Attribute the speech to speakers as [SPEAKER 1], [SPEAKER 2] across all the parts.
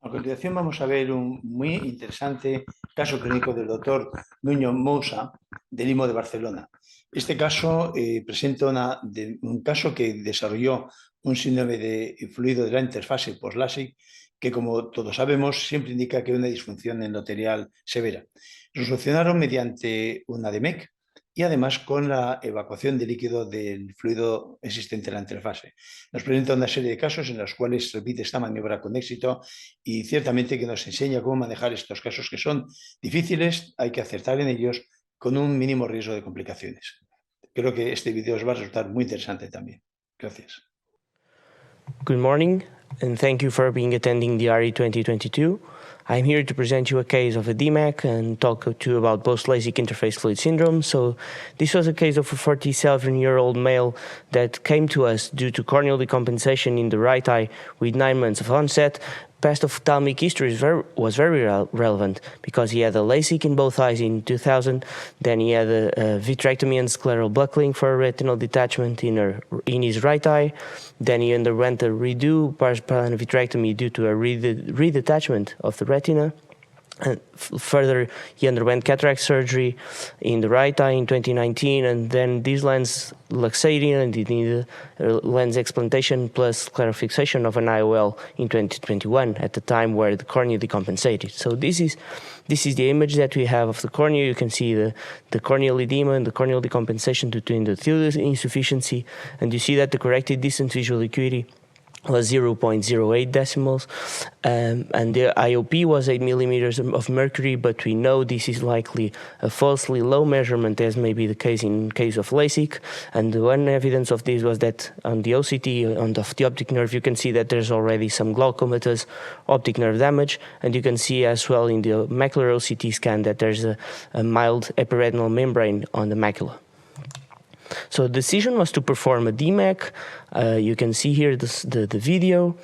[SPEAKER 1] A continuación vamos a ver un muy interesante caso clínico del doctor Nuno Moura, del IMO de Barcelona. Este caso presenta un caso que desarrolló un síndrome de fluido de la interfase post-LASIK que, como todos sabemos, siempre indica que hay una disfunción endotelial severa. Lo solucionaron mediante una DMEC y además con la evacuación de líquido del fluido existente en la interfase. Nos presenta una serie de casos en los cuales se repite esta maniobra con éxito y ciertamente que nos enseña cómo manejar estos casos que son difíciles, hay que acertar en ellos con un mínimo riesgo de complicaciones. Creo que este vídeo os va a resultar muy interesante también. Gracias.
[SPEAKER 2] Good morning, and thank you for attending the RE 2022. I'm here to present you a case of a DMAC and talk to you about post-LASIK interface fluid syndrome. So this was a case of a 47-year-old male that came to us due to corneal decompensation in the right eye with 9 months of onset. Past ophthalmic history was very relevant because he had a LASIK in both eyes in 2000, then he had a vitrectomy and scleral buckling for a retinal detachment in his right eye, then he underwent a redo partial vitrectomy due to a redetachment of the retina. And further, he underwent cataract surgery in the right eye in 2019, and then this lens luxating, and he needed lens explantation plus clarification of an IOL in 2021 at the time where the cornea decompensated. So this is the image that we have of the cornea. You can see the corneal edema and the corneal decompensation due to endothelial insufficiency, and you see that the corrected distance visual acuity was 0.08 decimals, and the IOP was 8 millimeters of mercury, but we know this is likely a falsely low measurement, as may be the case in case of LASIK. And one evidence of this was that on the OCT, on the optic nerve, you can see that there's already some glaucomatous optic nerve damage, and you can see as well in the macular OCT scan that there's a mild epiretinal membrane on the macula. So the decision was to perform a DMAC. You can see here the video.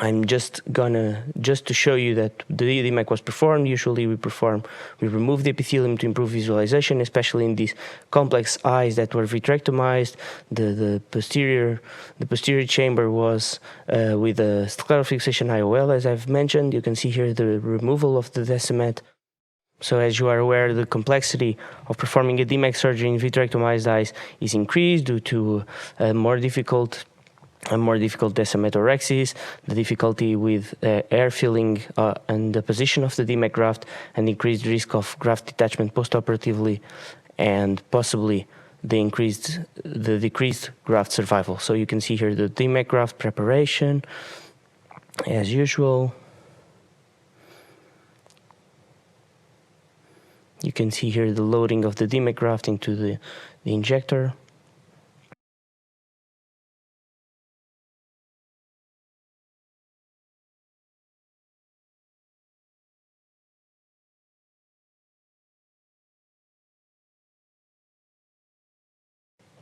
[SPEAKER 2] I'm just to show you that the DMAC was performed. Usually we remove the epithelium to improve visualization, especially in these complex eyes that were vitrectomized. The posterior chamber was with a scleral fixation IOL, as I've mentioned. You can see here the removal of the decimet. So as you are aware, the complexity of performing a DMAC surgery in vitrectomized eyes is increased due to a more difficult decimetorexis, the difficulty with air filling and the position of the DMAC graft, and increased risk of graft detachment postoperatively, and possibly the decreased graft survival. So you can see here the DMAC graft preparation, as usual. You can see here the loading of the DMAC graft into the injector.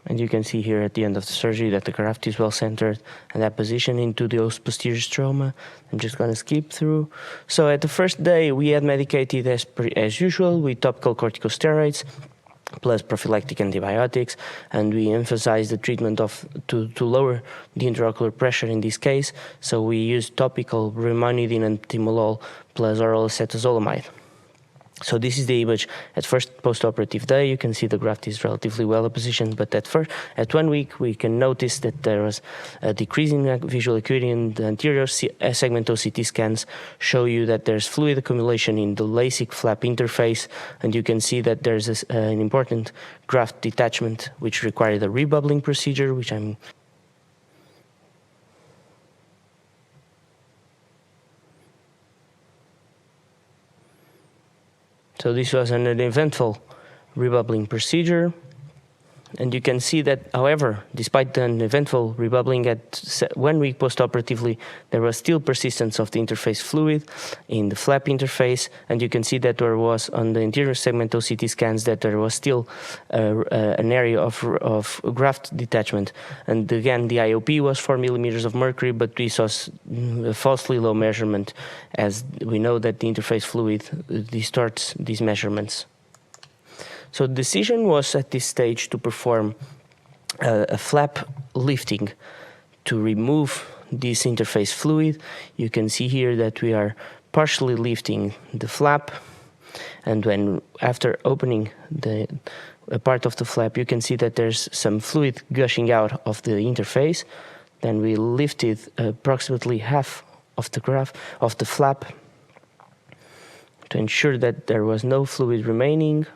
[SPEAKER 2] And you can see here at the end of the surgery that the graft is well centered and that position into the posterior stroma. I'm just going to skip through. So at the first day, we had medicated as usual with topical corticosteroids plus prophylactic antibiotics, and we emphasized the treatment to lower the intraocular pressure in this case. So we used topical brimonidine and timolol plus oral acetazolamide. So this is the image at first post-operative day. You can see the graft is relatively well positioned, but at 1 week we can notice that there was a decrease in visual acuity, and the anterior segment OCT scans show you that there's fluid accumulation in the LASIK flap interface, and you can see that there's an important graft detachment which required a rebubbling procedure, which I'm So this was an eventful rebubbling procedure, and you can see that, however, despite the eventful rebubbling at 1 week postoperatively, there was still persistence of the interface fluid in the flap interface, and you can see that there was on the anterior segment OCT scans that there was still an area of graft detachment. And again, the IOP was 4 millimeters of mercury, but this was a falsely low measurement, as we know that the interface fluid distorts these measurements. So the decision was at this stage to perform a flap lifting to remove this interface fluid, you can see here that we are partially lifting the flap, and after opening a part of the flap, you can see that there's some fluid gushing out of the interface. Then we lifted approximately half of the flap to ensure that there was no fluid remaining.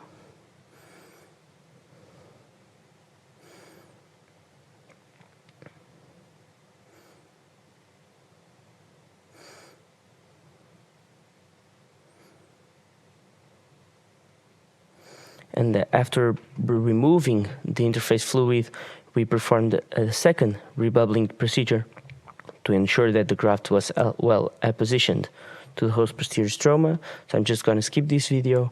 [SPEAKER 2] And after removing the interface fluid, we performed a second rebubbling procedure to ensure that the graft was well positioned to the host posterior stroma. So I'm just going to skip this video.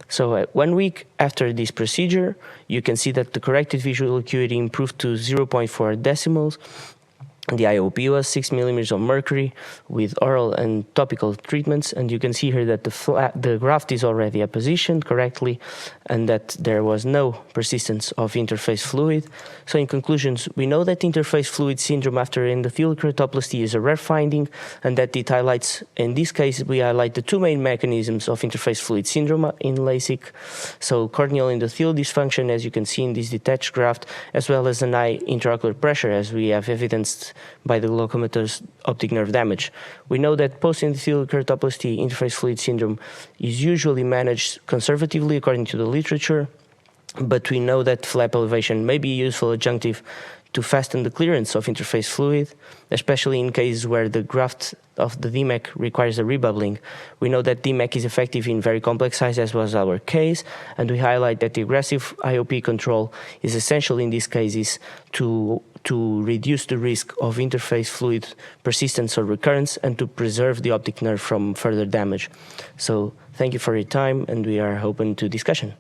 [SPEAKER 2] So 1 week after this procedure, you can see that the corrected visual acuity improved to 0.4 decimals. The IOP was 6 millimeters of mercury with oral and topical treatments, and you can see here that the graft is already positioned correctly and that there was no persistence of interface fluid. So in conclusions, we know that interface fluid syndrome after endothelial keratoplasty is a rare finding, and that it highlights, in this case, we highlight the two main mechanisms of interface fluid syndrome in LASIK. So corneal endothelial dysfunction, as you can see in this detached graft, as well as an high intraocular pressure, as we have evidenced by the glaucomatous optic nerve damage. We know that post-endothelial keratoplasty interface fluid syndrome is usually managed conservatively according to the literature, but we know that flap elevation may be a useful adjunctive to fasten the clearance of interface fluid, especially in cases where the graft of the DMEC requires a rebubbling. We know that DMEC is effective in very complex size, as was our case, and we highlight that the aggressive IOP control is essential in these cases to reduce the risk of interface fluid persistence or recurrence and to preserve the optic nerve from further damage. So thank you for your time, and we are open to discussion.